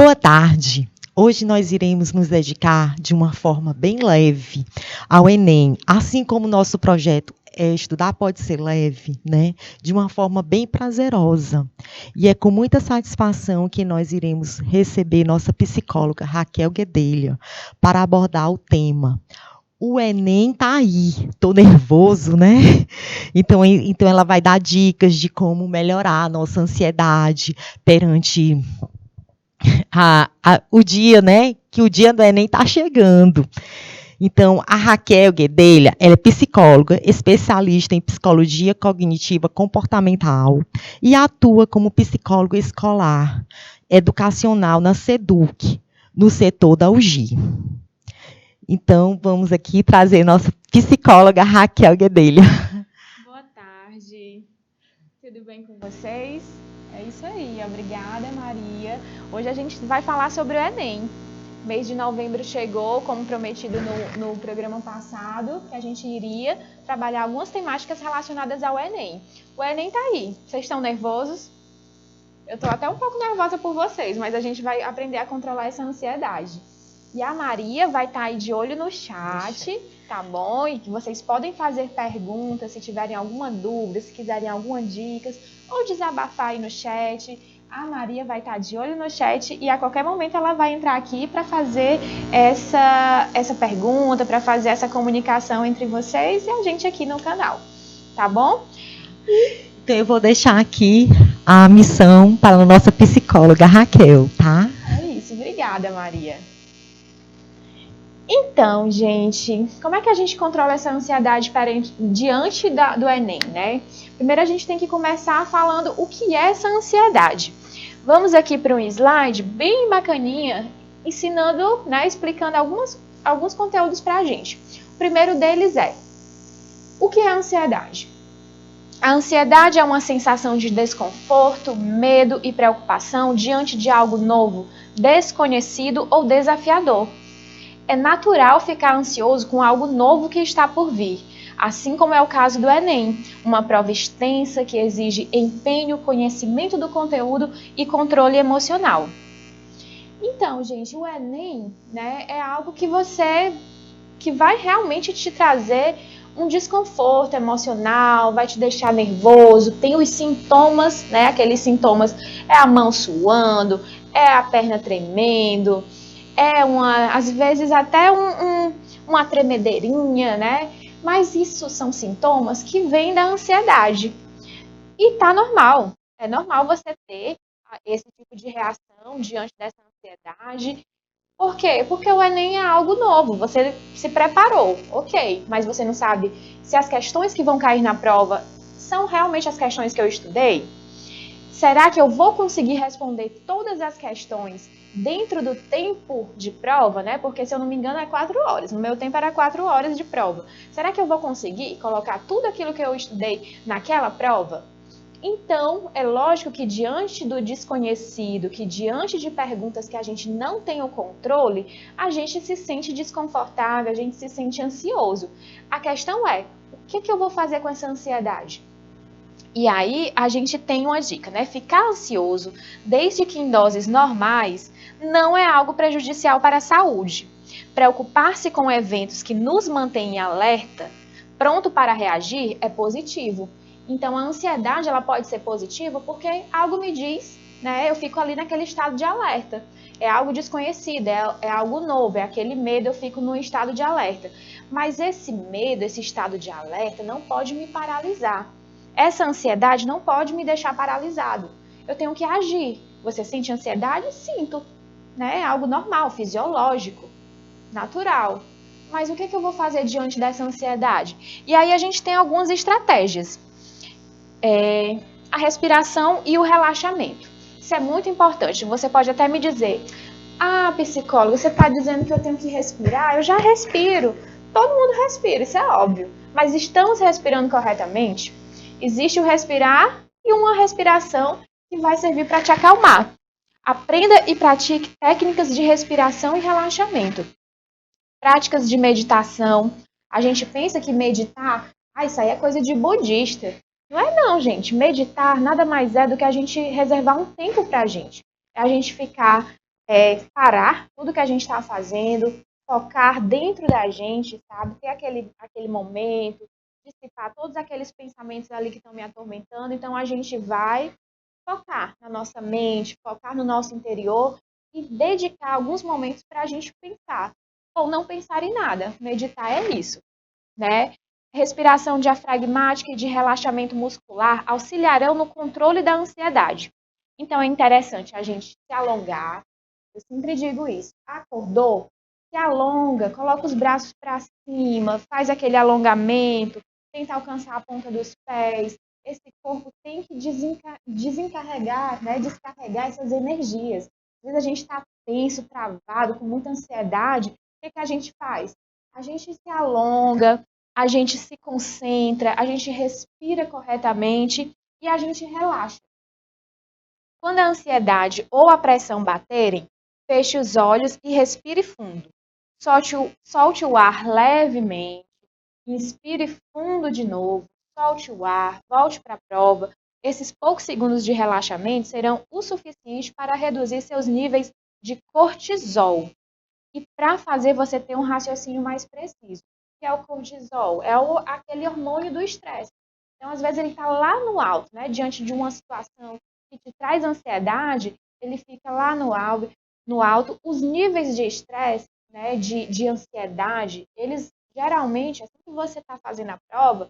Boa tarde. Hoje nós iremos nos dedicar de uma forma bem leve ao Enem, assim como o nosso projeto Estudar Pode Ser Leve, né? De uma forma bem prazerosa. E é com muita satisfação que nós iremos receber nossa psicóloga Raquel Guedelha para abordar o tema. O Enem tá aí, tô nervoso, né? Então ela vai dar dicas de como melhorar a nossa ansiedade perante o dia, né? Que o dia do Enem está chegando. Então, a Raquel Guedelha, ela é psicóloga, especialista em psicologia cognitiva comportamental e atua como psicóloga escolar, educacional na SEDUC, no setor da UGI. Então, vamos aqui trazer nossa psicóloga Raquel Guedelha. Boa tarde, tudo bem com vocês? É isso aí, obrigada Maria. Hoje a gente vai falar sobre o Enem. O mês de novembro chegou, como prometido no programa passado, que a gente iria trabalhar algumas temáticas relacionadas ao Enem. O Enem tá aí, vocês estão nervosos? Eu tô até um pouco nervosa por vocês, mas a gente vai aprender a controlar essa ansiedade. E a Maria vai estar aí de olho no chat, tá bom? E que vocês podem fazer perguntas, se tiverem alguma dúvida, se quiserem alguma dicas, ou desabafar aí no chat. A Maria vai estar de olho no chat e a qualquer momento ela vai entrar aqui para fazer essa pergunta, para fazer essa comunicação entre vocês e a gente aqui no canal, tá bom? Então eu vou deixar aqui a missão para a nossa psicóloga Raquel, tá? É isso, obrigada Maria. Então, gente, como é que a gente controla essa ansiedade diante do Enem, né? Primeiro a gente tem que começar falando o que é essa ansiedade. Vamos aqui para um slide bem bacaninha, ensinando, né, explicando alguns conteúdos para a gente. O primeiro deles é, o que é a ansiedade? A ansiedade é uma sensação de desconforto, medo e preocupação diante de algo novo, desconhecido ou desafiador. É natural ficar ansioso com algo novo que está por vir, assim como é o caso do Enem, uma prova extensa que exige empenho, conhecimento do conteúdo e controle emocional. Então, gente, o Enem, né, é algo que vai realmente te trazer um desconforto emocional, vai te deixar nervoso, tem os sintomas, né, aqueles sintomas, é a mão suando, é a perna tremendo, às vezes até uma tremedeirinha, né? Mas isso são sintomas que vêm da ansiedade. E tá normal. É normal você ter esse tipo de reação diante dessa ansiedade. Por quê? Porque o Enem é algo novo. Você se preparou, ok. Mas você não sabe se as questões que vão cair na prova são realmente as questões que eu estudei? Será que eu vou conseguir responder todas as questões dentro do tempo de prova, né? Porque, se eu não me engano, é 4 horas. No meu tempo era 4 horas de prova. Será que eu vou conseguir colocar tudo aquilo que eu estudei naquela prova? Então, é lógico que diante do desconhecido, que diante de perguntas que a gente não tem o controle, a gente se sente desconfortável, a gente se sente ansioso. A questão é, o que eu vou fazer com essa ansiedade? E aí a gente tem uma dica, né? Ficar ansioso, desde que em doses normais, não é algo prejudicial para a saúde. Preocupar-se com eventos que nos mantêm em alerta, pronto para reagir, é positivo. Então a ansiedade ela pode ser positiva porque algo me diz, né? Eu fico ali naquele estado de alerta. É algo desconhecido, é algo novo, é aquele medo, eu fico no estado de alerta. Mas esse medo, esse estado de alerta não pode me paralisar. Essa ansiedade não pode me deixar paralisado. Eu tenho que agir. Você sente ansiedade? Sinto. Né? É algo normal, fisiológico, natural. Mas o que eu vou fazer diante dessa ansiedade? E aí a gente tem algumas estratégias. A respiração e o relaxamento. Isso é muito importante. Você pode até me dizer, psicólogo, você está dizendo que eu tenho que respirar? Eu já respiro. Todo mundo respira, isso é óbvio. Mas estamos respirando corretamente? Existe o respirar e uma respiração que vai servir para te acalmar. Aprenda e pratique técnicas de respiração e relaxamento. Práticas de meditação. A gente pensa que meditar, isso aí é coisa de budista. Não é não, gente. Meditar nada mais é do que a gente reservar um tempo para a gente. É a gente ficar parar tudo que a gente está fazendo, focar dentro da gente, sabe? Ter aquele momento, dissipar todos aqueles pensamentos ali que estão me atormentando. Então, a gente vai focar na nossa mente, focar no nosso interior e dedicar alguns momentos para a gente pensar. Ou não pensar em nada. Meditar é isso, né? Respiração diafragmática e de relaxamento muscular auxiliarão no controle da ansiedade. Então, é interessante a gente se alongar. Eu sempre digo isso. Acordou? Se alonga, coloca os braços para cima, faz aquele alongamento, tenta alcançar a ponta dos pés. Esse corpo tem que desencarregar, né? Descarregar essas energias. Às vezes a gente está tenso, travado, com muita ansiedade. O que a gente faz? A gente se alonga, a gente se concentra, a gente respira corretamente e a gente relaxa. Quando a ansiedade ou a pressão baterem, feche os olhos e respire fundo. Solte o ar levemente, inspire fundo de novo, solte o ar, volte para a prova. Esses poucos segundos de relaxamento serão o suficiente para reduzir seus níveis de cortisol e para fazer você ter um raciocínio mais preciso. Que é o cortisol? É aquele hormônio do estresse. Então, às vezes, ele está lá no alto, né? Diante de uma situação que te traz ansiedade, ele fica lá no alto. Os níveis de estresse, né, de ansiedade, eles geralmente, assim que você está fazendo a prova,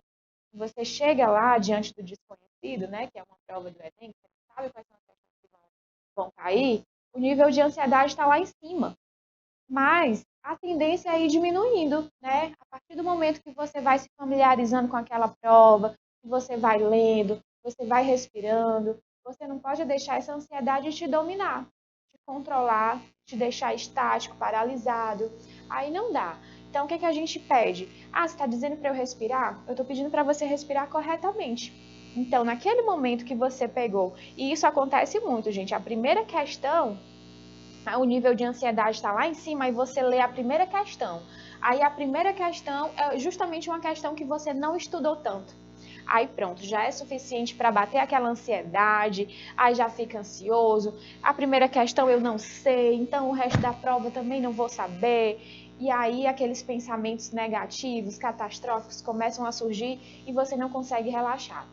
você chega lá diante do desconhecido, né, que é uma prova do Enem, você não sabe quais são as questões que vão cair, o nível de ansiedade está lá em cima. Mas a tendência é ir diminuindo, né? A partir do momento que você vai se familiarizando com aquela prova, que você vai lendo, você vai respirando, você não pode deixar essa ansiedade te dominar, te controlar, te deixar estático, paralisado. Aí não dá. Então, o que a gente pede? Ah, você está dizendo para eu respirar? Eu estou pedindo para você respirar corretamente. Então, naquele momento que você pegou, e isso acontece muito, gente, a primeira questão, o nível de ansiedade está lá em cima e você lê a primeira questão. Aí a primeira questão é justamente uma questão que você não estudou tanto. Aí pronto, já é suficiente para bater aquela ansiedade, aí já fica ansioso. A primeira questão eu não sei, então o resto da prova também não vou saber. E aí aqueles pensamentos negativos, catastróficos começam a surgir e você não consegue relaxar.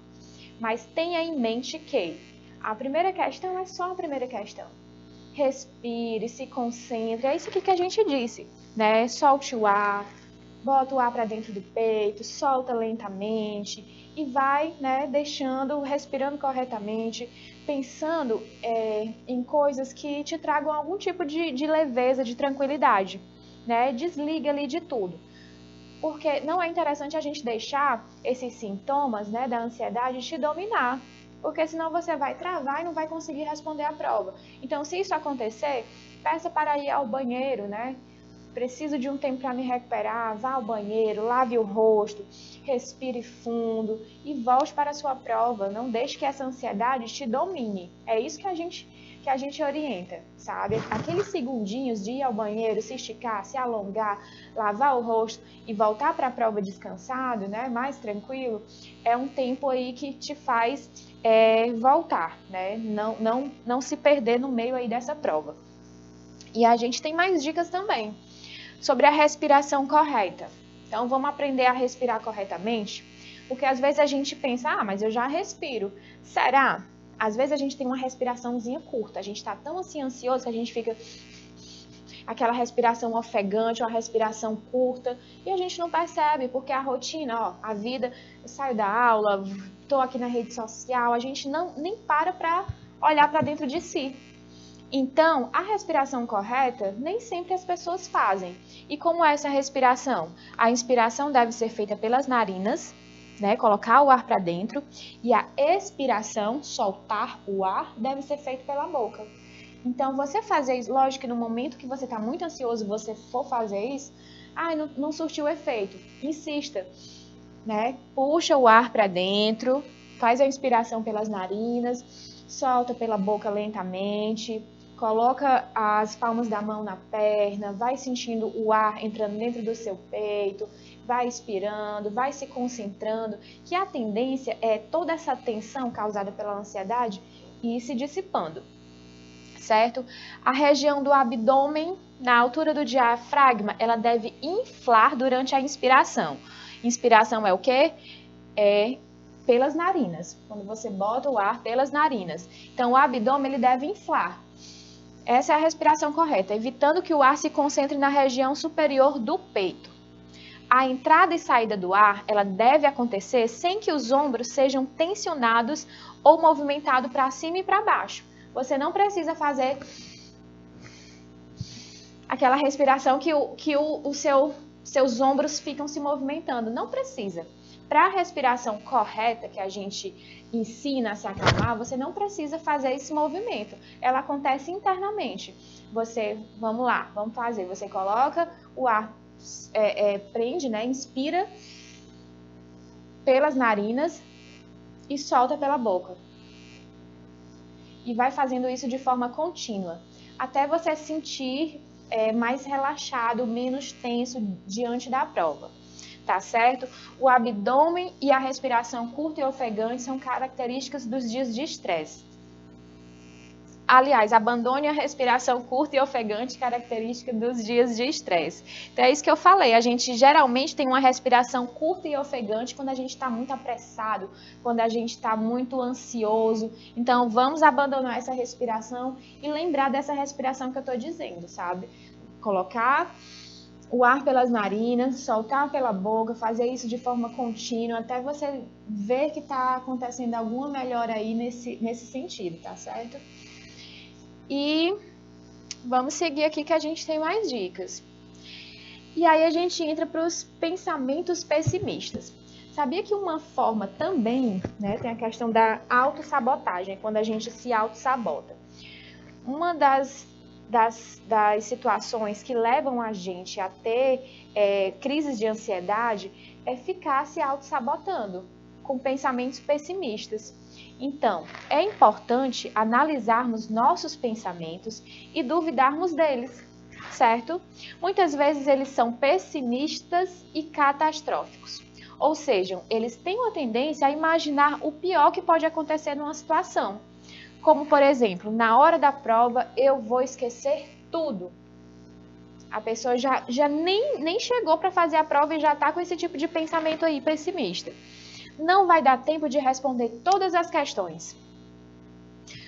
Mas tenha em mente que a primeira questão é só a primeira questão. Respire, se concentre. É isso que a gente disse, né? Solte o ar, bota o ar para dentro do peito, solta lentamente e vai, né, deixando, respirando corretamente, pensando em coisas que te tragam algum tipo de leveza, de tranquilidade, né? Desliga ali de tudo. Porque não é interessante a gente deixar esses sintomas, né, da ansiedade te dominar. Porque senão você vai travar e não vai conseguir responder a prova. Então, se isso acontecer, peça para ir ao banheiro, né? Preciso de um tempo para me recuperar, vá ao banheiro, lave o rosto, respire fundo e volte para a sua prova. Não deixe que essa ansiedade te domine. É isso que a gente orienta, sabe? Aqueles segundinhos de ir ao banheiro, se esticar, se alongar, lavar o rosto e voltar para a prova descansado, né? Mais tranquilo, é um tempo aí que te faz voltar, né? Não se perder no meio aí dessa prova. E a gente tem mais dicas também sobre a respiração correta. Então, vamos aprender a respirar corretamente, porque às vezes a gente pensa, mas eu já respiro. Será? Às vezes a gente tem uma respiraçãozinha curta, a gente está tão assim ansioso que a gente fica aquela respiração ofegante, uma respiração curta, e a gente não percebe, porque a rotina, a vida, eu saio da aula, estou aqui na rede social, a gente nem para olhar para dentro de si. Então, a respiração correta nem sempre as pessoas fazem. E como é essa respiração? A inspiração deve ser feita pelas narinas, né? Colocar o ar para dentro. E a expiração, soltar o ar, deve ser feita pela boca. Então, você fazer isso, lógico que no momento que você está muito ansioso e você for fazer isso, não surtiu efeito. Insista, né? Puxa o ar para dentro, faz a inspiração pelas narinas, solta pela boca lentamente. Coloca as palmas da mão na perna, vai sentindo o ar entrando dentro do seu peito, vai expirando, vai se concentrando, que a tendência é toda essa tensão causada pela ansiedade ir se dissipando. certo? A região do abdômen, na altura do diafragma, ela deve inflar durante a inspiração. Inspiração é o quê? É pelas narinas, quando você bota o ar pelas narinas. Então, o abdômen ele deve inflar. Essa é a respiração correta, evitando que o ar se concentre na região superior do peito. A entrada e saída do ar, ela deve acontecer sem que os ombros sejam tensionados ou movimentados para cima e para baixo. Você não precisa fazer aquela respiração que seus ombros ficam se movimentando. Não precisa. Para a respiração correta que a gente ensina a se acalmar, você não precisa fazer esse movimento. Ela acontece internamente. Vamos lá, vamos fazer. Você coloca o ar, prende, né? Inspira pelas narinas e solta pela boca. E vai fazendo isso de forma contínua, até você sentir mais relaxado, menos tenso diante da prova. Tá certo? O abdômen e a respiração curta e ofegante são características dos dias de estresse. Aliás, abandone a respiração curta e ofegante, característica dos dias de estresse. Então é isso que eu falei, a gente geralmente tem uma respiração curta e ofegante quando a gente está muito apressado, quando a gente está muito ansioso. Então vamos abandonar essa respiração e lembrar dessa respiração que eu estou dizendo, sabe? Colocar o ar pelas narinas, soltar pela boca, fazer isso de forma contínua, até você ver que está acontecendo alguma melhora aí nesse sentido, tá certo? E vamos seguir aqui que a gente tem mais dicas. E aí a gente entra para os pensamentos pessimistas. Sabia que uma forma também, né, tem a questão da autossabotagem, quando a gente se autossabota. Uma das situações que levam a gente a ter crises de ansiedade é ficar se autossabotando com pensamentos pessimistas. Então, é importante analisarmos nossos pensamentos e duvidarmos deles, certo? Muitas vezes eles são pessimistas e catastróficos. Ou seja, eles têm uma tendência a imaginar o pior que pode acontecer numa situação. Como, por exemplo, na hora da prova, eu vou esquecer tudo. A pessoa já nem chegou para fazer a prova e já está com esse tipo de pensamento aí pessimista. Não vai dar tempo de responder todas as questões.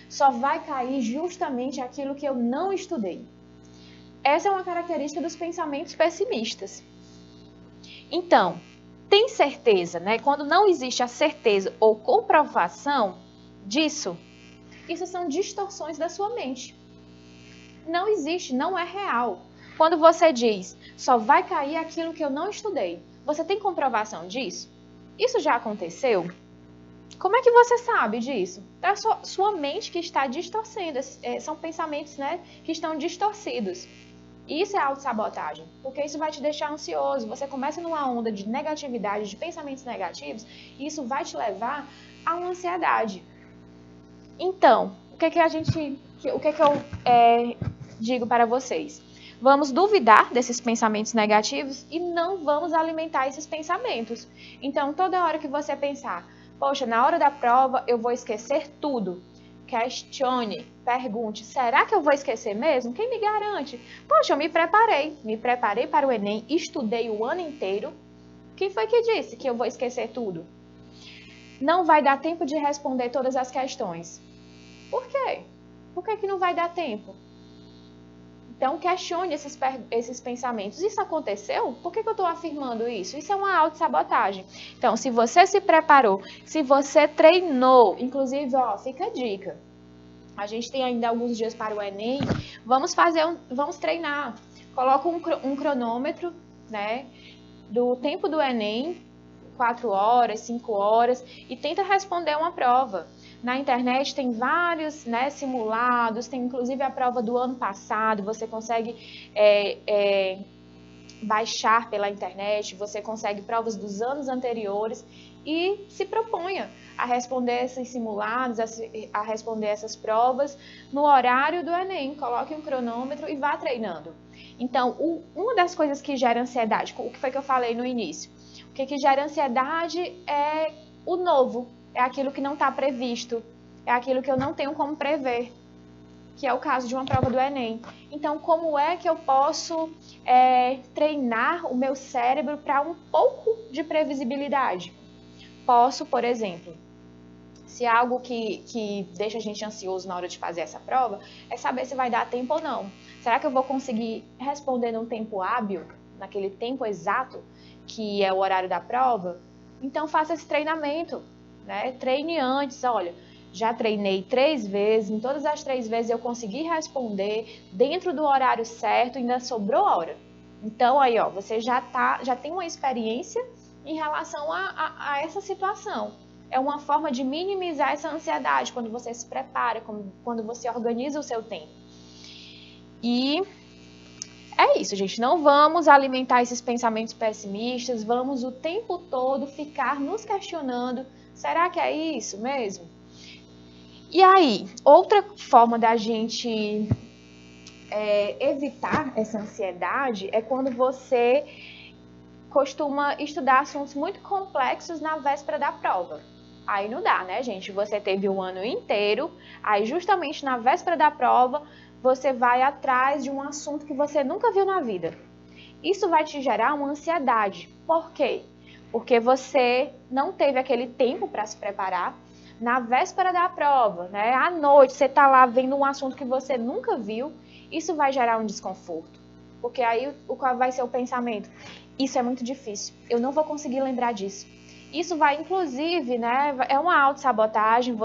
Só vai cair justamente aquilo que eu não estudei. Essa é uma característica dos pensamentos pessimistas. Então, tem certeza, né? Quando não existe a certeza ou comprovação disso, isso são distorções da sua mente. Não existe, não é real. Quando você diz, só vai cair aquilo que eu não estudei, você tem comprovação disso? Isso já aconteceu? Como é que você sabe disso? É a sua mente que está distorcendo. São pensamentos, né, que estão distorcidos. Isso é autossabotagem, porque isso vai te deixar ansioso. Você começa numa onda de negatividade, de pensamentos negativos, e isso vai te levar a uma ansiedade. Então, o que eu digo para vocês? Vamos duvidar desses pensamentos negativos e não vamos alimentar esses pensamentos. Então, toda hora que você pensar, poxa, na hora da prova eu vou esquecer tudo. Questione, pergunte, será que eu vou esquecer mesmo? Quem me garante? Poxa, eu me preparei para o Enem, estudei o ano inteiro. Quem foi que disse que eu vou esquecer tudo? Não vai dar tempo de responder todas as questões. Por quê? Por que não vai dar tempo? Então, questione esses pensamentos. Isso aconteceu? Por que eu estou afirmando isso? Isso é uma autossabotagem. Então, se você se preparou, se você treinou, inclusive, fica a dica. A gente tem ainda alguns dias para o Enem. Vamos treinar. Coloca um cronômetro, né, do tempo do Enem, 4 horas, 5 horas, e tenta responder uma prova. Na internet tem vários, né, simulados, tem inclusive a prova do ano passado, você consegue baixar pela internet, você consegue provas dos anos anteriores e se proponha a responder esses simulados, a responder essas provas no horário do Enem. Coloque um cronômetro e vá treinando. Então, uma das coisas que gera ansiedade, o que foi que eu falei no início? O que gera ansiedade é o novo. É aquilo que não está previsto, é aquilo que eu não tenho como prever. que é o caso de uma prova do Enem. Então, como é que eu posso treinar o meu cérebro para um pouco de previsibilidade? Posso, por exemplo, se algo que deixa a gente ansioso na hora de fazer essa prova, é saber se vai dar tempo ou não. Será que eu vou conseguir responder num tempo hábil, naquele tempo exato, que é o horário da prova? Então, faça esse treinamento, né? Treine antes, olha, já treinei 3 vezes, em todas as 3 vezes eu consegui responder dentro do horário certo, ainda sobrou hora. Então, aí, ó, você já tem uma experiência em relação a essa situação. É uma forma de minimizar essa ansiedade quando você se prepara, quando você organiza o seu tempo. E é isso, gente. Não vamos alimentar esses pensamentos pessimistas, vamos o tempo todo ficar nos questionando, será que é isso mesmo? E aí, outra forma da gente evitar essa ansiedade é quando você costuma estudar assuntos muito complexos na véspera da prova. Aí não dá, né, gente? Você teve um ano inteiro, aí justamente na véspera da prova, você vai atrás de um assunto que você nunca viu na vida. Isso vai te gerar uma ansiedade. Por quê? Porque você não teve aquele tempo para se preparar. Na véspera da prova, né? À noite, você está lá vendo um assunto que você nunca viu, isso vai gerar um desconforto. Porque aí, qual vai ser o pensamento? Isso é muito difícil, eu não vou conseguir lembrar disso. Isso vai, inclusive, né, é uma autossabotagem,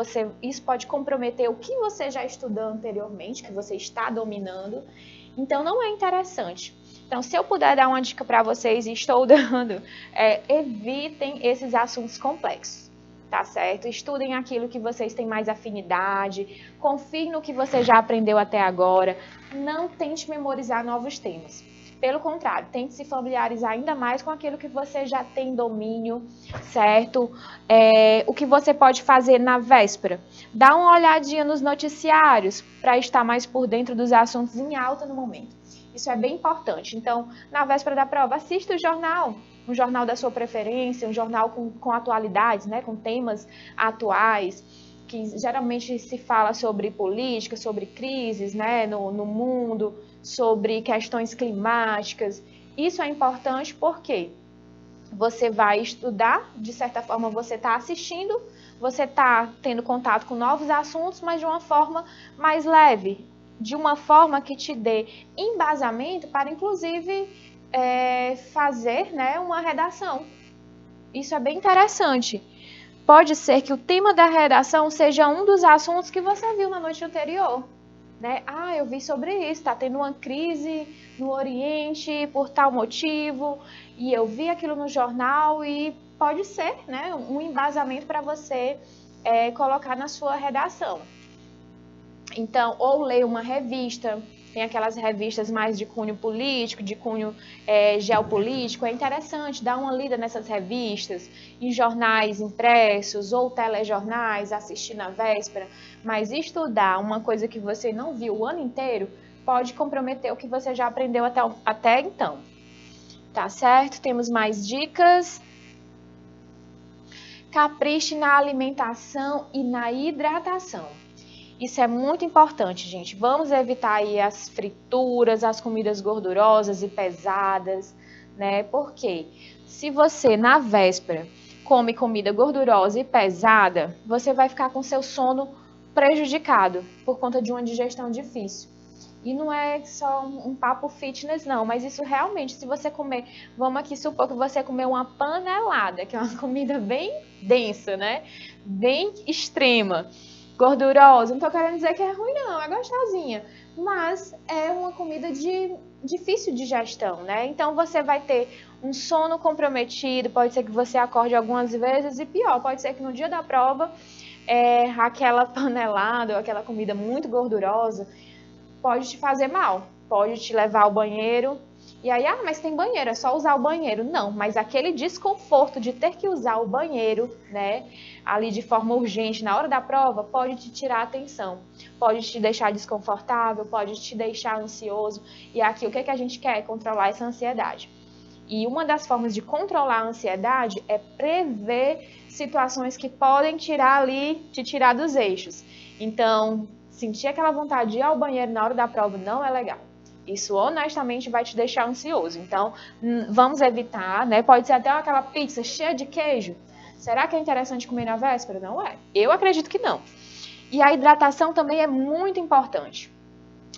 isso pode comprometer o que você já estudou anteriormente, que você está dominando, então não é interessante. Então, se eu puder dar uma dica para vocês, e estou dando, evitem esses assuntos complexos, tá certo? Estudem aquilo que vocês têm mais afinidade, confiem no que você já aprendeu até agora, não tente memorizar novos temas. Pelo contrário, tente se familiarizar ainda mais com aquilo que você já tem domínio, certo? O que você pode fazer na véspera? Dá uma olhadinha nos noticiários para estar mais por dentro dos assuntos em alta no momento. Isso é bem importante. Então, na véspera da prova, assista o jornal, um jornal da sua preferência, um jornal com atualidades, né? Com temas atuais, que geralmente se fala sobre política, sobre crises, né? no mundo, sobre questões climáticas. Isso é importante porque você vai estudar, de certa forma você está assistindo, você está tendo contato com novos assuntos, mas de uma forma mais leve, de uma forma que te dê embasamento para, inclusive, fazer, né, uma redação. Isso é bem interessante. Pode ser que o tema da redação seja um dos assuntos que você viu na noite anterior. Né? Ah, eu vi sobre isso, está tendo uma crise no Oriente por tal motivo, e eu vi aquilo no jornal e pode ser, né, um embasamento para você colocar na sua redação. Então, ou leia uma revista, tem aquelas revistas mais de cunho político, de cunho geopolítico, é interessante dar uma lida nessas revistas, em jornais impressos ou telejornais, assistir na véspera, mas estudar uma coisa que você não viu o ano inteiro pode comprometer o que você já aprendeu até então. Tá certo? Temos mais dicas. Capriche na alimentação e na hidratação. Isso é muito importante, gente. Vamos evitar aí as frituras, as comidas gordurosas e pesadas, né? Porque se você, na véspera, come comida gordurosa e pesada, você vai ficar com seu sono prejudicado por conta de uma digestão difícil. E não é só um papo fitness, não, mas isso realmente, se você comer, vamos aqui supor que você comer uma panelada, que é uma comida bem densa, né? Bem extrema, gordurosa. Não tô querendo dizer que é ruim, não, é gostosinha. Mas é uma comida de difícil digestão, né? Então você vai ter um sono comprometido, pode ser que você acorde algumas vezes e pior, pode ser que no dia da prova, aquela panelada ou aquela comida muito gordurosa pode te fazer mal, pode te levar ao banheiro. E aí, mas tem banheiro, é só usar o banheiro. Não, mas aquele desconforto de ter que usar o banheiro, né, ali de forma urgente na hora da prova, pode te tirar a atenção, pode te deixar desconfortável, pode te deixar ansioso. E aqui, o que a gente quer? Controlar essa ansiedade. E uma das formas de controlar a ansiedade é prever situações que podem te tirar dos eixos. Então, sentir aquela vontade de ir ao banheiro na hora da prova não é legal. Isso honestamente vai te deixar ansioso. Então, vamos evitar, né? Pode ser até aquela pizza cheia de queijo. Será que é interessante comer na véspera? Não é. Eu acredito que não. E a hidratação também é muito importante.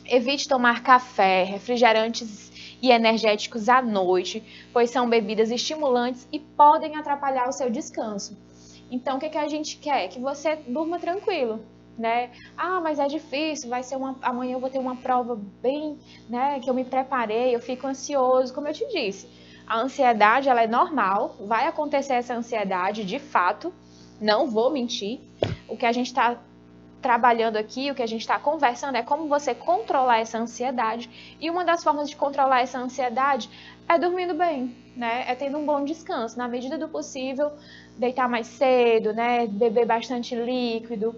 Evite tomar café, refrigerantes e energéticos à noite, pois são bebidas estimulantes e podem atrapalhar o seu descanso. Então, o que a gente quer? Que você durma tranquilo, né? Ah, mas é difícil, amanhã eu vou ter uma prova bem, né, que eu me preparei, eu fico ansioso, como eu te disse. A ansiedade, ela é normal, vai acontecer essa ansiedade, de fato, não vou mentir. O que a gente está trabalhando aqui, o que a gente está conversando é como você controlar essa ansiedade. E uma das formas de controlar essa ansiedade é dormindo bem, né? É tendo um bom descanso, na medida do possível, deitar mais cedo, né? Beber bastante líquido.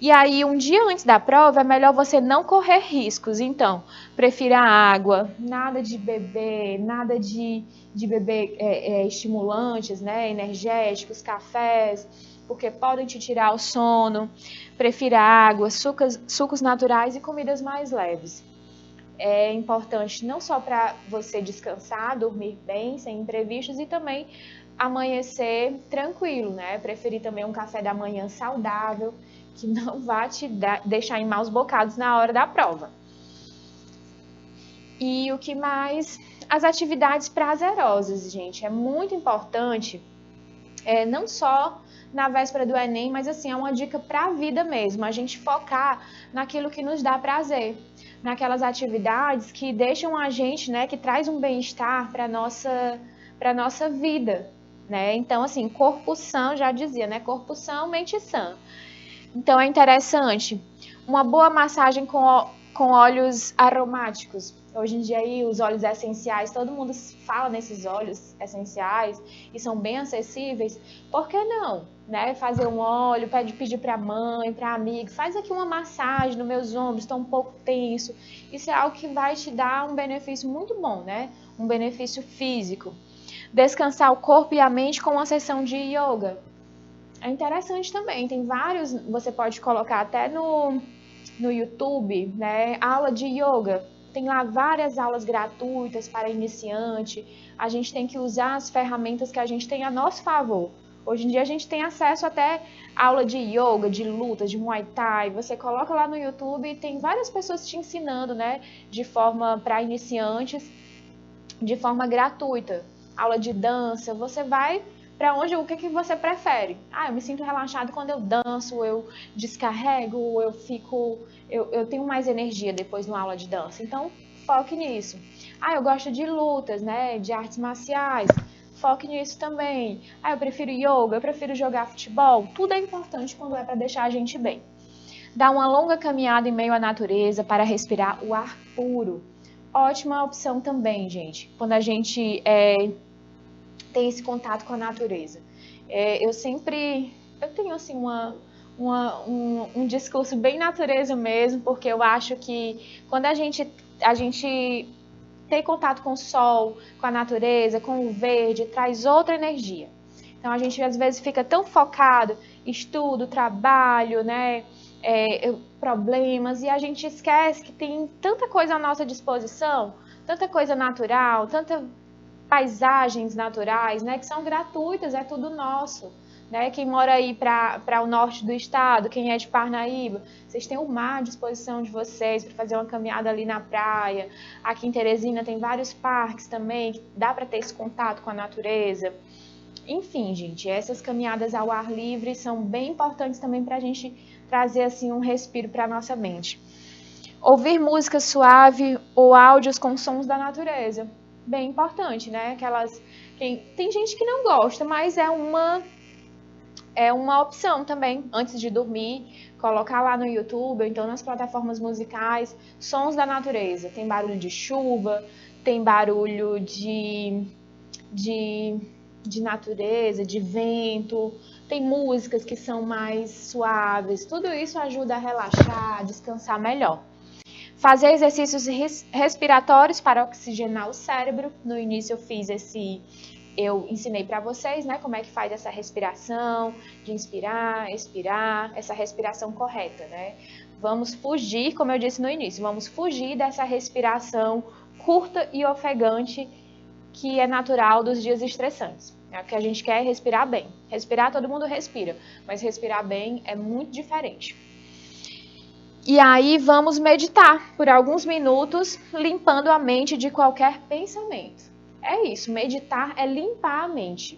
E aí, um dia antes da prova, é melhor você não correr riscos. Então, prefira água, nada de beber, nada de beber estimulantes, né? Energéticos, cafés, porque podem te tirar o sono. Prefira água, sucos naturais e comidas mais leves. É importante não só para você descansar, dormir bem, sem imprevistos, e também amanhecer tranquilo, né? Preferir também um café da manhã saudável, que não vai te deixar em maus bocados na hora da prova. E o que mais? As atividades prazerosas, gente. É muito importante, não só na véspera do Enem, mas assim, é uma dica para a vida mesmo, a gente focar naquilo que nos dá prazer, naquelas atividades que deixam a gente, né, que traz um bem-estar para nossa vida, né? Então, assim, corpo são, já dizia, né, corpo são, mente sã. Então, é interessante, uma boa massagem com óleos aromáticos. Hoje em dia aí os óleos essenciais, todo mundo fala nesses óleos essenciais e são bem acessíveis. Por que não, né? Fazer um óleo, pedir para a mãe, para amigo, faz aqui uma massagem nos meus ombros, estou um pouco tenso. Isso é algo que vai te dar um benefício muito bom, né? Um benefício físico. Descansar o corpo e a mente com uma sessão de yoga. É interessante também, tem vários, você pode colocar até no YouTube, né? Aula de yoga. Tem lá várias aulas gratuitas para iniciante. A gente tem que usar as ferramentas que a gente tem a nosso favor. Hoje em dia a gente tem acesso até a aula de yoga, de luta, de muay thai. Você coloca lá no YouTube e tem várias pessoas te ensinando, né? De forma para iniciantes, de forma gratuita. Aula de dança, você vai para onde, o que você prefere? Ah, eu me sinto relaxado quando eu danço, eu descarrego, eu tenho mais energia depois de uma aula de dança. Então, foque nisso. Ah, eu gosto de lutas, né, de artes marciais. Foque nisso também. Ah, eu prefiro yoga, eu prefiro jogar futebol. Tudo é importante quando é para deixar a gente bem. Dar uma longa caminhada em meio à natureza para respirar o ar puro. Ótima opção também, gente. Quando a gente tem esse contato com a natureza. Eu tenho assim um discurso bem natureza mesmo, porque eu acho que quando a gente tem contato com o sol, com a natureza, com o verde, traz outra energia. Então a gente às vezes fica tão focado, estudo, trabalho, né, problemas, e a gente esquece que tem tanta coisa à nossa disposição, tanta coisa natural, tanta paisagens naturais, né, que são gratuitas, é tudo nosso, né? Quem mora aí para o norte do estado, quem é de Parnaíba, vocês têm o mar à disposição de vocês para fazer uma caminhada ali na praia. Aqui em Teresina tem vários parques também, que dá para ter esse contato com a natureza. Enfim, gente, essas caminhadas ao ar livre são bem importantes também para a gente trazer assim um respiro para a nossa mente. Ouvir música suave ou áudios com sons da natureza. Bem importante, né? Tem gente que não gosta, mas é uma opção também, antes de dormir, colocar lá no YouTube, ou então nas plataformas musicais, sons da natureza. Tem barulho de chuva, tem barulho de natureza, de vento, tem músicas que são mais suaves. Tudo isso ajuda a relaxar, a descansar melhor. Fazer exercícios respiratórios para oxigenar o cérebro. No início eu ensinei para vocês, né, como é que faz essa respiração, de inspirar, expirar, essa respiração correta, né? Vamos fugir, como eu disse no início, vamos fugir dessa respiração curta e ofegante que é natural dos dias estressantes. É o que a gente quer é respirar bem. Respirar, todo mundo respira, mas respirar bem é muito diferente. E aí vamos meditar por alguns minutos, limpando a mente de qualquer pensamento. É isso, meditar é limpar a mente.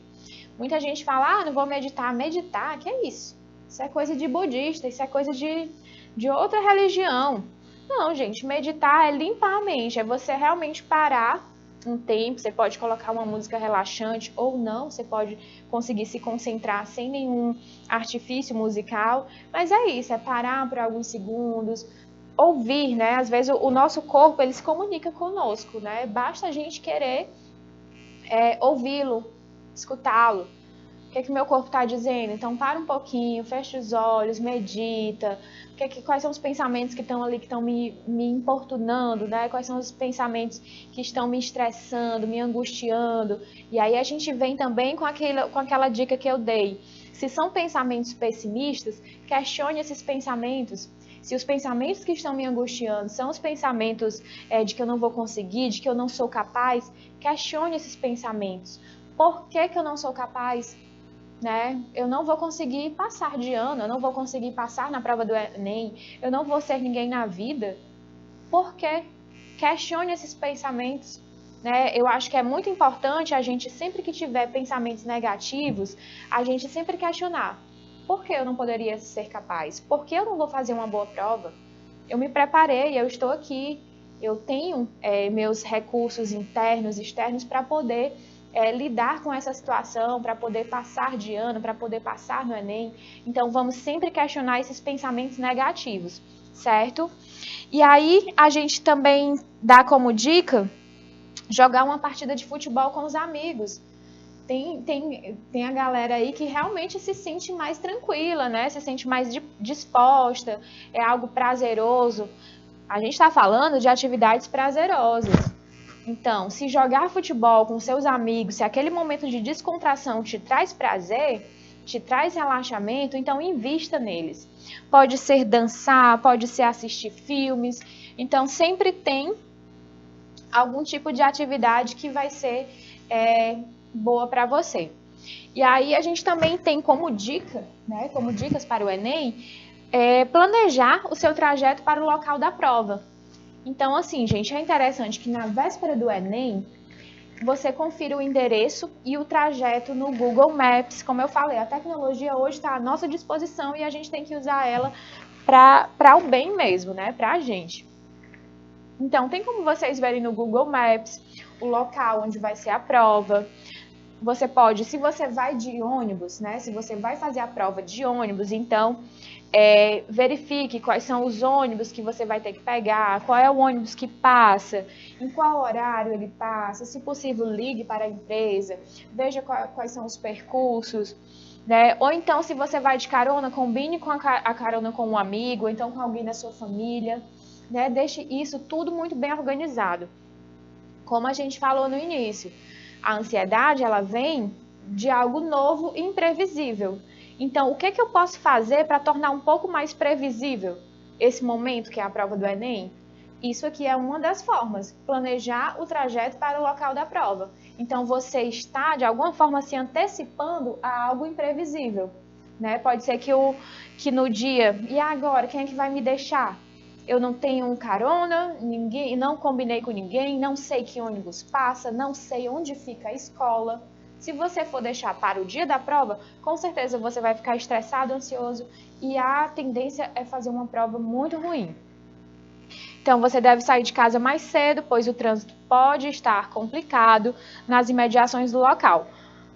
Muita gente fala, não vou meditar. Meditar, que é isso? Isso é coisa de budista, isso é coisa de outra religião. Não, gente, meditar é limpar a mente, é você realmente parar um tempo, você pode colocar uma música relaxante ou não, você pode conseguir se concentrar sem nenhum artifício musical, mas é isso, é parar por alguns segundos, ouvir, né? Às vezes o nosso corpo, ele se comunica conosco, né? Basta a gente querer ouvi-lo, escutá-lo. O que meu corpo está dizendo? Então, para um pouquinho, fecha os olhos, medita. Quais são os pensamentos que estão ali, que estão me importunando, né? Quais são os pensamentos que estão me estressando, me angustiando? E aí a gente vem também com aquela dica que eu dei. Se são pensamentos pessimistas, questione esses pensamentos. Se os pensamentos que estão me angustiando são os pensamentos de que eu não vou conseguir, de que eu não sou capaz, questione esses pensamentos. Por que eu não sou capaz? Né? Eu não vou conseguir passar de ano, eu não vou conseguir passar na prova do Enem, eu não vou ser ninguém na vida. Por quê? Questione esses pensamentos. Né? Eu acho que é muito importante a gente, sempre que tiver pensamentos negativos, a gente sempre questionar. Por que eu não poderia ser capaz? Por que eu não vou fazer uma boa prova? Eu me preparei, eu estou aqui, eu tenho meus recursos internos, externos para poder lidar com essa situação, para poder passar de ano, para poder passar no Enem. Então, vamos sempre questionar esses pensamentos negativos, certo? E aí, a gente também dá como dica jogar uma partida de futebol com os amigos. Tem a galera aí que realmente se sente mais tranquila, né? Se sente mais disposta, é algo prazeroso. A gente está falando de atividades prazerosas. Então, se jogar futebol com seus amigos, se aquele momento de descontração te traz prazer, te traz relaxamento, então invista neles. Pode ser dançar, pode ser assistir filmes. Então, sempre tem algum tipo de atividade que vai ser boa para você. E aí a gente também tem como dica, né, como dicas para o Enem, planejar o seu trajeto para o local da prova. Então, assim, gente, é interessante que na véspera do Enem, você confira o endereço e o trajeto no Google Maps. Como eu falei, a tecnologia hoje está à nossa disposição e a gente tem que usar ela para o bem mesmo, né? Para a gente. Então, tem como vocês verem no Google Maps o local onde vai ser a prova. Você pode, se você vai de ônibus, né? Se você vai fazer a prova de ônibus, então verifique quais são os ônibus que você vai ter que pegar, qual é o ônibus que passa, em qual horário ele passa, se possível ligue para a empresa, veja quais são os percursos, né? Ou então, se você vai de carona, combine com a carona com um amigo, ou então com alguém da sua família, né? Deixe isso tudo muito bem organizado. Como a gente falou no início, a ansiedade, ela vem de algo novo e imprevisível. Então, o que eu posso fazer para tornar um pouco mais previsível esse momento que é a prova do Enem? Isso aqui é uma das formas, planejar o trajeto para o local da prova. Então, você está, de alguma forma, se antecipando a algo imprevisível. Né? Pode ser que no dia, e agora, quem é que vai me deixar? Eu não tenho carona, não combinei com ninguém, não sei que ônibus passa, não sei onde fica a escola. Se você for deixar para o dia da prova, com certeza você vai ficar estressado, ansioso e a tendência é fazer uma prova muito ruim. Então, você deve sair de casa mais cedo, pois o trânsito pode estar complicado nas imediações do local.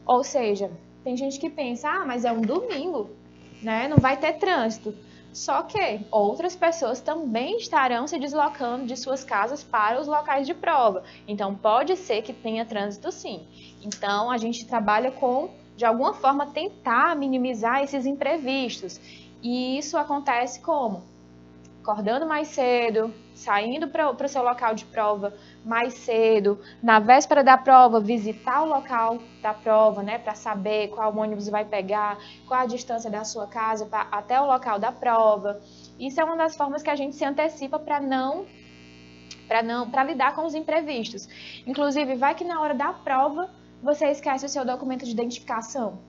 Ou seja, tem gente que pensa, mas é um domingo, né? Não vai ter trânsito. Só que outras pessoas também estarão se deslocando de suas casas para os locais de prova. Então, pode ser que tenha trânsito sim. Então, a gente trabalha com, de alguma forma, tentar minimizar esses imprevistos. E isso acontece como? Acordando mais cedo, saindo para o seu local de prova mais cedo, na véspera da prova, visitar o local da prova, né, para saber qual ônibus vai pegar, qual a distância da sua casa até o local da prova. Isso é uma das formas que a gente se antecipa para lidar com os imprevistos. Inclusive, vai que na hora da prova você esquece o seu documento de identificação.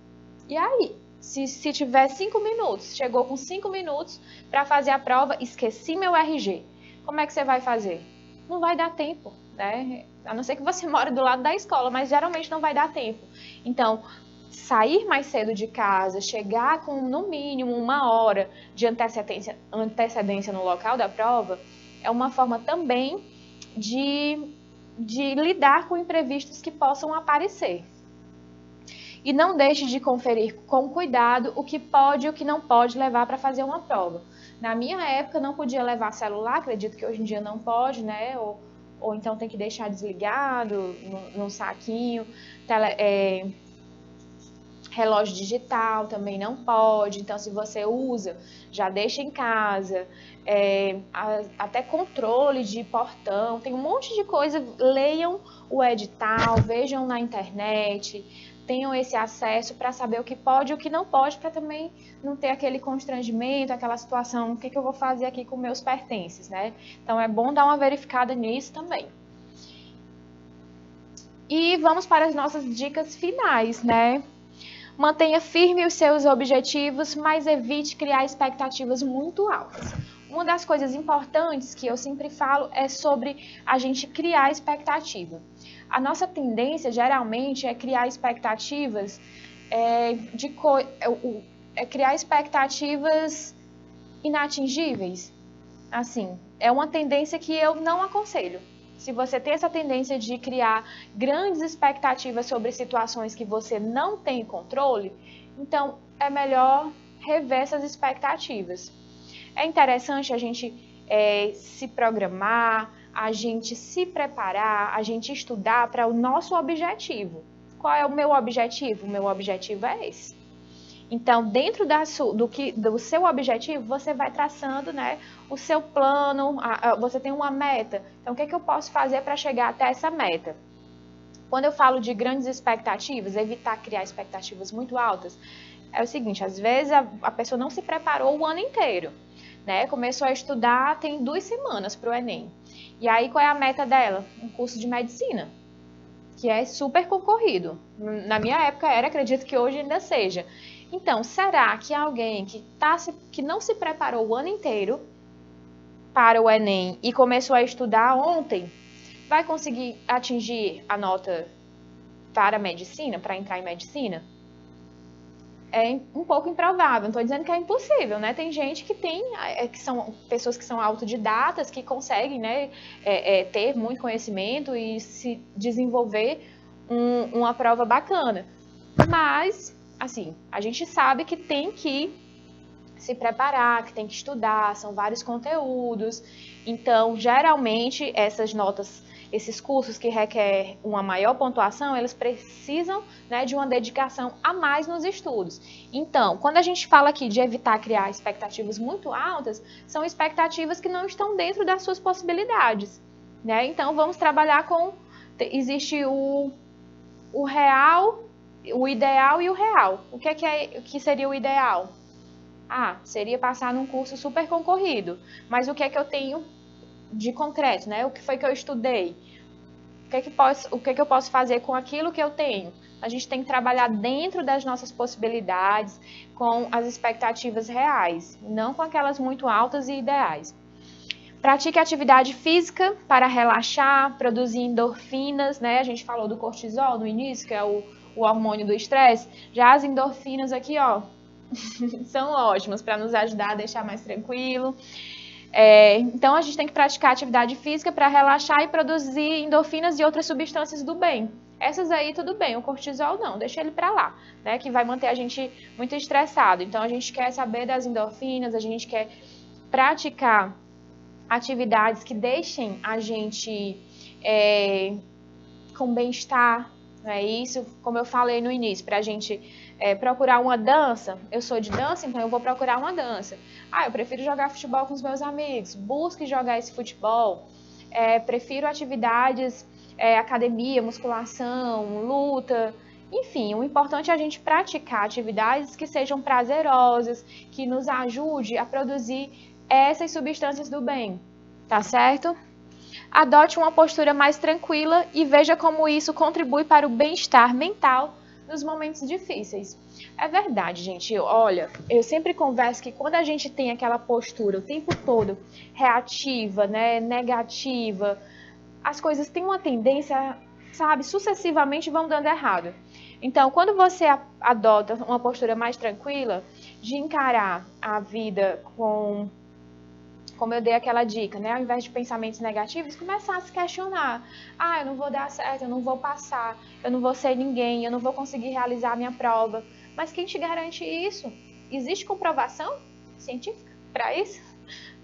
E aí? Se tiver 5 minutos, chegou com 5 minutos para fazer a prova, esqueci meu RG. Como é que você vai fazer? Não vai dar tempo, né? A não ser que você mora do lado da escola, mas geralmente não vai dar tempo. Então, sair mais cedo de casa, chegar com no mínimo 1 hora de antecedência no local da prova, é uma forma também de lidar com imprevistos que possam aparecer. E não deixe de conferir com cuidado o que pode e o que não pode levar para fazer uma prova. Na minha época não podia levar celular, acredito que hoje em dia não pode, né? Ou então tem que deixar desligado num saquinho. Relógio digital também não pode, então se você usa, já deixa em casa. Até controle de portão, tem um monte de coisa. Leiam o edital, vejam na internet, tenham esse acesso para saber o que pode e o que não pode, para também não ter aquele constrangimento, aquela situação, o que eu vou fazer aqui com meus pertences, né? Então é bom dar uma verificada nisso também. E vamos para as nossas dicas finais, né? Mantenha firme os seus objetivos, mas evite criar expectativas muito altas. Uma das coisas importantes que eu sempre falo é sobre a gente criar expectativa. A nossa tendência, geralmente, é criar expectativas criar expectativas inatingíveis. Assim, é uma tendência que eu não aconselho. Se você tem essa tendência de criar grandes expectativas sobre situações que você não tem controle, então é melhor rever essas expectativas. É interessante a gente se programar, a gente se preparar, a gente estudar para o nosso objetivo. Qual é o meu objetivo? O meu objetivo é esse. Então, dentro do seu objetivo, você vai traçando, né, o seu plano, você tem uma meta. Então, o que eu posso fazer para chegar até essa meta? Quando eu falo de grandes expectativas, evitar criar expectativas muito altas, é o seguinte, às vezes a pessoa não se preparou o ano inteiro, né? Começou a estudar, tem 2 semanas para o Enem. E aí, qual é a meta dela? Um curso de medicina, que é super concorrido. Na minha época era, acredito que hoje ainda seja. Então, será que alguém que não se preparou o ano inteiro para o Enem e começou a estudar ontem, vai conseguir atingir a nota para medicina, para entrar em medicina? É um pouco improvável, não estou dizendo que é impossível, né? Tem gente que são pessoas que são autodidatas, que conseguem, né, ter muito conhecimento e se desenvolver uma prova bacana. Mas, assim, a gente sabe que tem que se preparar, que tem que estudar, são vários conteúdos. Então, geralmente, essas notas, esses cursos que requerem uma maior pontuação, eles precisam, né, de uma dedicação a mais nos estudos. Então, quando a gente fala aqui de evitar criar expectativas muito altas, são expectativas que não estão dentro das suas possibilidades, né? Então, vamos trabalhar com... Existe o real, o ideal e o real. O que seria o ideal? Seria passar num curso super concorrido. Mas o que é que eu tenho de concreto, né? O que foi que eu estudei? O que eu posso fazer com aquilo que eu tenho? A gente tem que trabalhar dentro das nossas possibilidades, com as expectativas reais, não com aquelas muito altas e ideais. Pratique atividade física para relaxar, produzir endorfinas, né? A gente falou do cortisol no início, que é o hormônio do estresse. Já as endorfinas aqui, ó, são ótimas para nos ajudar a deixar mais tranquilo. Então, a gente tem que praticar atividade física para relaxar e produzir endorfinas e outras substâncias do bem. Essas aí, tudo bem, o cortisol não, deixa ele para lá, né? Que vai manter a gente muito estressado. Então, a gente quer saber das endorfinas, a gente quer praticar atividades que deixem a gente com bem-estar, né? Isso, como eu falei no início, para a gente procurar uma dança. Eu sou de dança, então eu vou procurar uma dança. Eu prefiro jogar futebol com os meus amigos. Busque jogar esse futebol. prefiro atividades, academia, musculação, luta. Enfim, o importante é a gente praticar atividades que sejam prazerosas, que nos ajude a produzir essas substâncias do bem, tá certo? Adote uma postura mais tranquila e veja como isso contribui para o bem-estar mental nos momentos difíceis. É verdade, gente. Olha, eu sempre converso que quando a gente tem aquela postura o tempo todo reativa, né, negativa, as coisas têm uma tendência, sabe, sucessivamente vão dando errado. Então, quando você adota uma postura mais tranquila, de encarar a vida como eu dei aquela dica, né? Ao invés de pensamentos negativos, começar a se questionar. Eu não vou dar certo, eu não vou passar, eu não vou ser ninguém, eu não vou conseguir realizar a minha prova. Mas quem te garante isso? Existe comprovação científica para isso?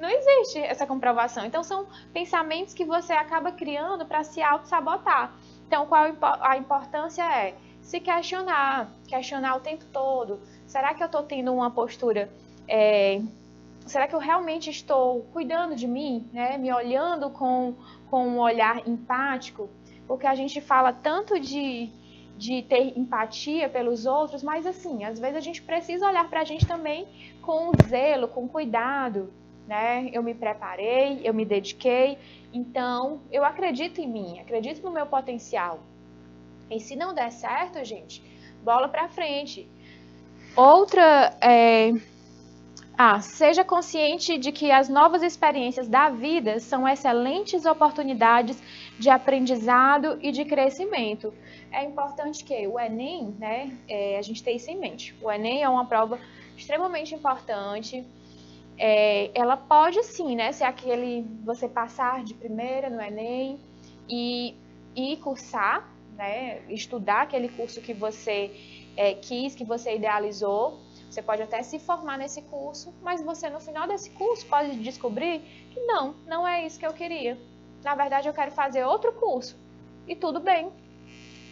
Não existe essa comprovação. Então, são pensamentos que você acaba criando para se auto-sabotar. Então, qual a importância é? Se questionar o tempo todo. Será que eu estou tendo uma postura... Será que eu realmente estou cuidando de mim, né? Me olhando com um olhar empático? Porque a gente fala tanto de ter empatia pelos outros, mas assim, às vezes a gente precisa olhar para a gente também com zelo, com cuidado, né? Eu me preparei, eu me dediquei, então eu acredito em mim, acredito no meu potencial. E se não der certo, gente, bola para frente. Outra seja consciente de que as novas experiências da vida são excelentes oportunidades de aprendizado e de crescimento. É importante que o Enem, né, a gente tenha isso em mente. O Enem é uma prova extremamente importante. Ela pode sim, né, ser você passar de primeira no Enem e cursar, né, estudar aquele curso que você quis, que você idealizou. Você pode até se formar nesse curso, mas você no final desse curso pode descobrir que não é isso que eu queria. Na verdade, eu quero fazer outro curso. E tudo bem.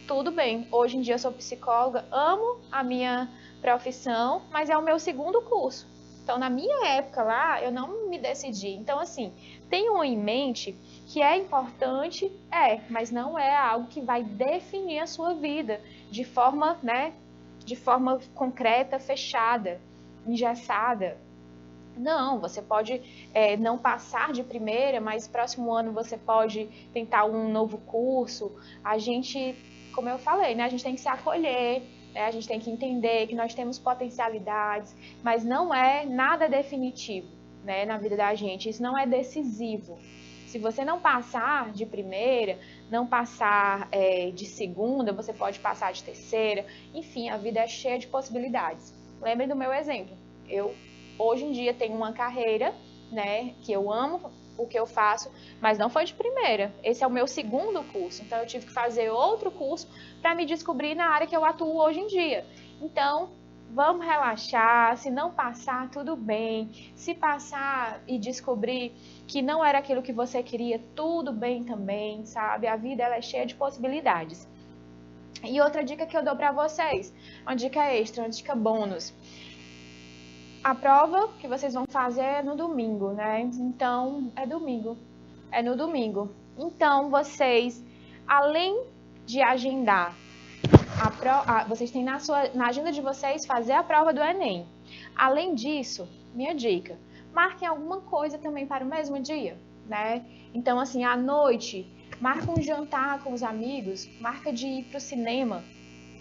Tudo bem. Hoje em dia eu sou psicóloga, amo a minha profissão, mas é o meu segundo curso. Então, na minha época lá, eu não me decidi. Então, assim, tenham em mente que é importante, mas não é algo que vai definir a sua vida de forma, né, de forma concreta, fechada, engessada. Não, você pode não passar de primeira, mas próximo ano você pode tentar um novo curso. A gente, como eu falei, né, a gente tem que se acolher, né, a gente tem que entender que nós temos potencialidades, mas não é nada definitivo, né, na vida da gente, isso não é decisivo. Se você não passar de primeira, não passar de segunda, você pode passar de terceira. Enfim, a vida é cheia de possibilidades. Lembrem do meu exemplo. Eu, hoje em dia, tenho uma carreira, né, que eu amo o que eu faço, mas não foi de primeira. Esse é o meu segundo curso. Então, eu tive que fazer outro curso para me descobrir na área que eu atuo hoje em dia. Então, vamos relaxar. Se não passar, tudo bem. Se passar e descobrir que não era aquilo que você queria, tudo bem também, sabe? A vida ela é cheia de possibilidades. E outra dica que eu dou para vocês, uma dica extra, uma dica bônus. A prova que vocês vão fazer é no domingo, né? Então, é no domingo. Então, vocês, além de agendar, vocês têm na agenda de vocês fazer a prova do Enem. Além disso, minha dica, marquem alguma coisa também para o mesmo dia, né? Então, assim, à noite, marca um jantar com os amigos, marca de ir para o cinema,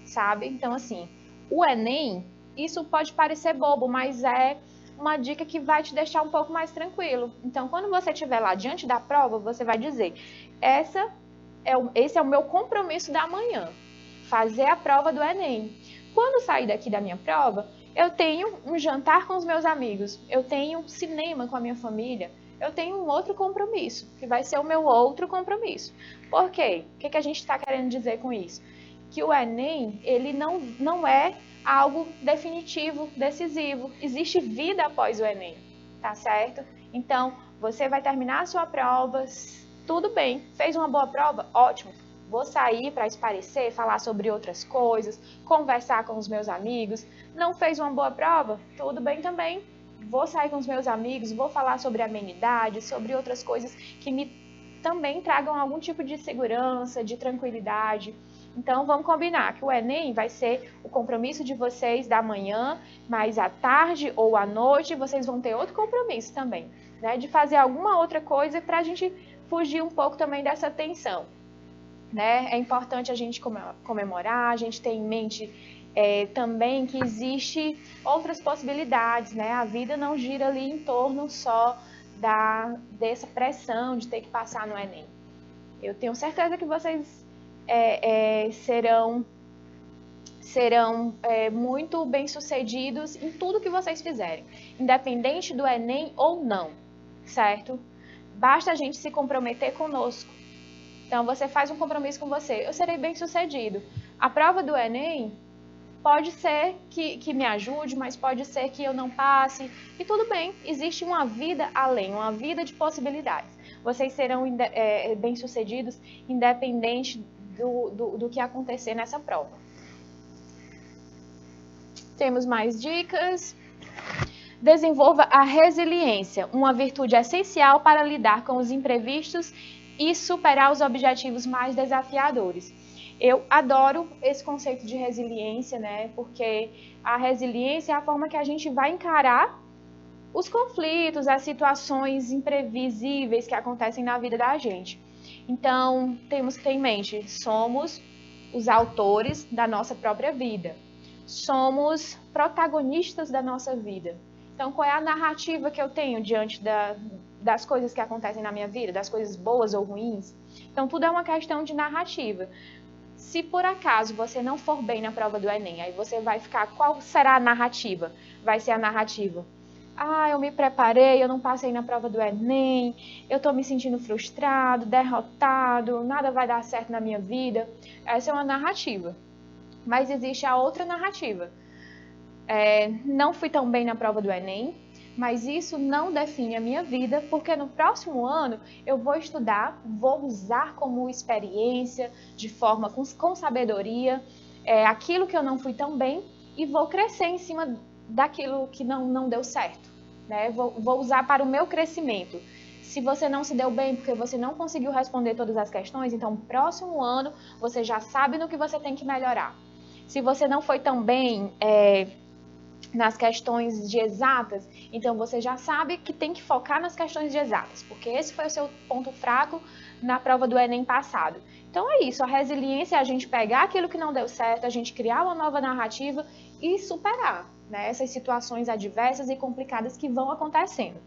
sabe? Então, assim, o Enem, isso pode parecer bobo, mas é uma dica que vai te deixar um pouco mais tranquilo. Então, quando você estiver lá diante da prova, você vai dizer, esse é o meu compromisso da manhã, fazer a prova do Enem. Quando sair daqui da minha prova, eu tenho um jantar com os meus amigos, eu tenho um cinema com a minha família, eu tenho um outro compromisso, que vai ser o meu outro compromisso. Por quê? O que a gente está querendo dizer com isso? Que o Enem, ele não é algo definitivo, decisivo. Existe vida após o Enem, tá certo? Então, você vai terminar a sua prova, tudo bem, fez uma boa prova? Ótimo. Vou sair para espairecer, falar sobre outras coisas, conversar com os meus amigos. Não fez uma boa prova? Tudo bem também. Vou sair com os meus amigos, vou falar sobre amenidades, sobre outras coisas que me também tragam algum tipo de segurança, de tranquilidade. Então, vamos combinar que o Enem vai ser o compromisso de vocês da manhã, mas à tarde ou à noite vocês vão ter outro compromisso também, né? De fazer alguma outra coisa para a gente fugir um pouco também dessa tensão, né? É importante a gente comemorar, a gente ter em mente também que existe outras possibilidades, né? A vida não gira ali em torno só dessa pressão de ter que passar no Enem. Eu tenho certeza que vocês serão muito bem-sucedidos em tudo que vocês fizerem, independente do Enem ou não, certo? Basta a gente se comprometer conosco. Então, você faz um compromisso com você, eu serei bem-sucedido. A prova do Enem pode ser que me ajude, mas pode ser que eu não passe, e tudo bem, existe uma vida além, uma vida de possibilidades. Vocês serão bem-sucedidos independente do que acontecer nessa prova. Temos mais dicas. Desenvolva a resiliência, uma virtude essencial para lidar com os imprevistos e superar os objetivos mais desafiadores. Eu adoro esse conceito de resiliência, né? Porque a resiliência é a forma que a gente vai encarar os conflitos, as situações imprevisíveis que acontecem na vida da gente. Então, temos que ter em mente, somos os autores da nossa própria vida. Somos protagonistas da nossa vida. Então, qual é a narrativa que eu tenho diante das coisas que acontecem na minha vida, das coisas boas ou ruins? Então, tudo é uma questão de narrativa. Se por acaso você não for bem na prova do Enem, aí você vai ficar, qual será a narrativa? Vai ser a narrativa: eu me preparei, eu não passei na prova do Enem, eu estou me sentindo frustrado, derrotado, nada vai dar certo na minha vida. Essa é uma narrativa. Mas existe a outra narrativa. Não fui tão bem na prova do Enem, mas isso não define a minha vida, porque no próximo ano eu vou estudar, vou usar como experiência, de forma com sabedoria, aquilo que eu não fui tão bem, e vou crescer em cima daquilo que não deu certo, né? Vou usar para o meu crescimento. Se você não se deu bem porque você não conseguiu responder todas as questões, então no próximo ano você já sabe no que você tem que melhorar. Se você não foi tão bem nas questões de exatas, então você já sabe que tem que focar nas questões de exatas, porque esse foi o seu ponto fraco na prova do Enem passado. Então é isso, a resiliência é a gente pegar aquilo que não deu certo, a gente criar uma nova narrativa e superar, né, essas situações adversas e complicadas que vão acontecendo.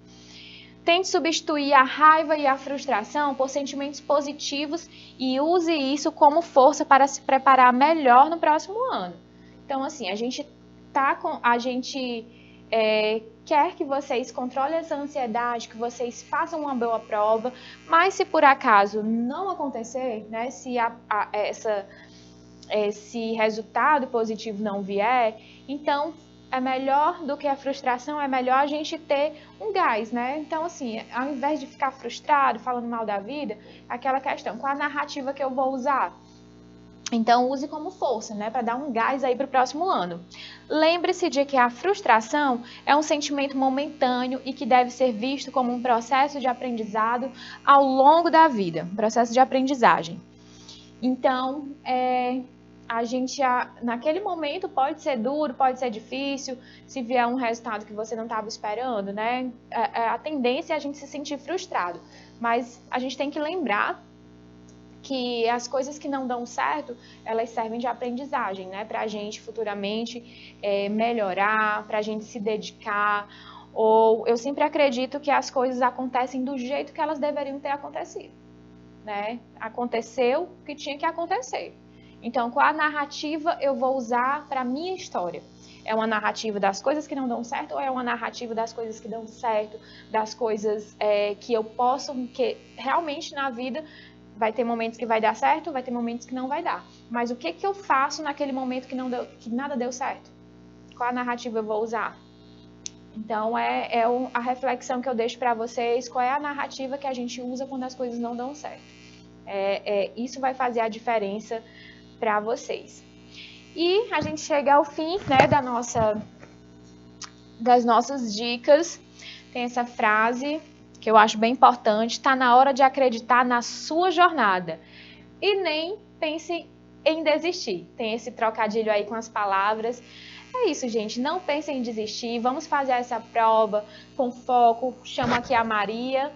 Tente substituir a raiva e a frustração por sentimentos positivos e use isso como força para se preparar melhor no próximo ano. Então, assim, a gente quer que vocês controlem essa ansiedade, que vocês façam uma boa prova, mas se por acaso não acontecer, né, se esse resultado positivo não vier, então é melhor do que a frustração, é melhor a gente ter um gás, né? Então, assim, ao invés de ficar frustrado, falando mal da vida, aquela questão, qual a narrativa que eu vou usar? Então, use como força, né, para dar um gás aí para o próximo ano. Lembre-se de que a frustração é um sentimento momentâneo e que deve ser visto como um processo de aprendizado ao longo da vida, um processo de aprendizagem. Então, a gente, naquele momento, pode ser duro, pode ser difícil, se vier um resultado que você não estava esperando, né? A tendência é a gente se sentir frustrado, mas a gente tem que lembrar que as coisas que não dão certo, elas servem de aprendizagem, né? Para a gente futuramente melhorar, para a gente se dedicar. Ou eu sempre acredito que as coisas acontecem do jeito que elas deveriam ter acontecido, né? Aconteceu o que tinha que acontecer. Então, qual a narrativa eu vou usar para a minha história? É uma narrativa das coisas que não dão certo ou é uma narrativa das coisas que dão certo, das coisas que eu posso, que realmente na vida vai ter momentos que vai dar certo, vai ter momentos que não vai dar. Mas o que eu faço naquele momento que nada deu certo? Qual a narrativa eu vou usar? Então, a reflexão que eu deixo para vocês, qual é a narrativa que a gente usa quando as coisas não dão certo. Isso vai fazer a diferença para vocês. E a gente chega ao fim, né, das nossas dicas. Tem essa frase que eu acho bem importante, está na hora de acreditar na sua jornada. E nem pense em desistir. Tem esse trocadilho aí com as palavras. É isso, gente. Não pensem em desistir. Vamos fazer essa prova com foco. Chamo aqui a Maria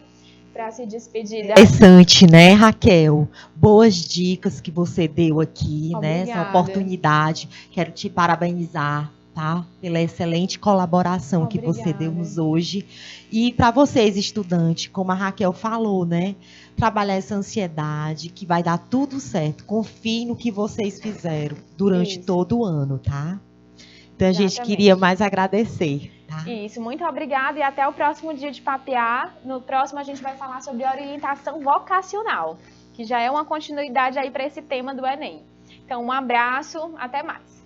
para se despedir. Interessante, né, Raquel? Boas dicas que você deu aqui, né? Essa oportunidade. Quero te parabenizar, tá? Pela excelente colaboração que você deu-nos hoje. E para vocês, estudantes, como a Raquel falou, né? Trabalhar essa ansiedade, que vai dar tudo certo. Confie no que vocês fizeram durante todo o ano, tá? Então, a gente queria mais agradecer. Tá? Isso, muito obrigada e até o próximo dia de papear. No próximo a gente vai falar sobre orientação vocacional, que já é uma continuidade aí para esse tema do Enem. Então, um abraço, até mais.